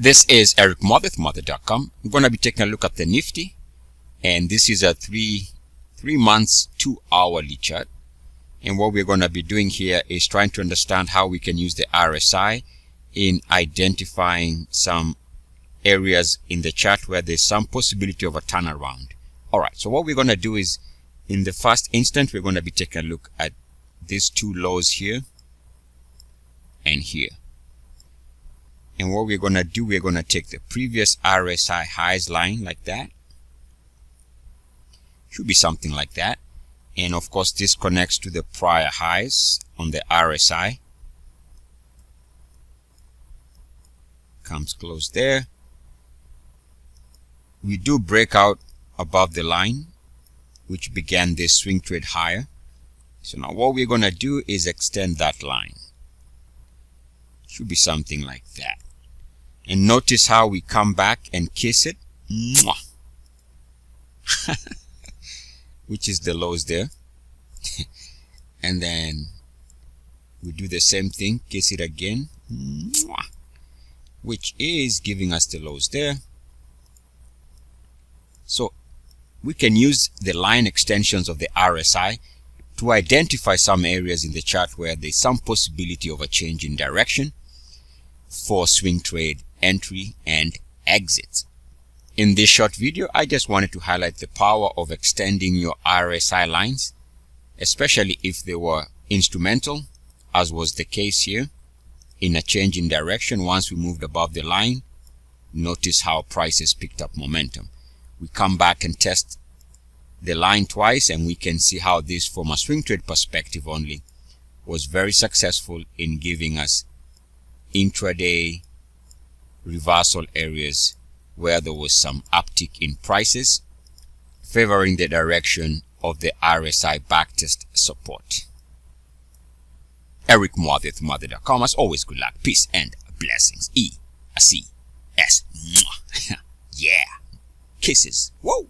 This is Eric Muathe, Muathe.com. I'm going to be taking a look at the Nifty, and this is a three months 2-hourly chart. And what we're going to be doing here is trying to understand how we can use the RSI in identifying some areas in the chart where there's some possibility of a turnaround. Alright, so what we're going to do is, in the first instant, we're going to be taking a look at these two lows here and here. And what we're going to do, we're going to take the previous RSI highs line like that. Should be something like that. And of course, this connects to the prior highs on the RSI. Comes close there. We do break out above the line, which began this swing trade higher. So now what we're going to do is extend that line. Should be something like that. And notice how we come back and kiss it. Mwah. Which is the lows there. And then we do the same thing, kiss it again. Mwah. Which is giving us the lows there. So we can use the line extensions of the RSI to identify some areas in the chart where there's some possibility of a change in direction for swing trade entry and exits. In this short video, I just wanted to highlight the power of extending your RSI lines, especially if they were instrumental, as was the case here, in a change in direction. Once we moved above the line, notice how prices picked up momentum. We come back and test the line twice, and we can see how this, from a swing trade perspective only, was very successful in giving us intraday reversal areas where there was some uptick in prices, favoring the direction of the RSI backtest support. Eric Muathe, Muathe.com. As always, good luck, peace, and blessings. ETFs. Yeah. Kisses. Whoa.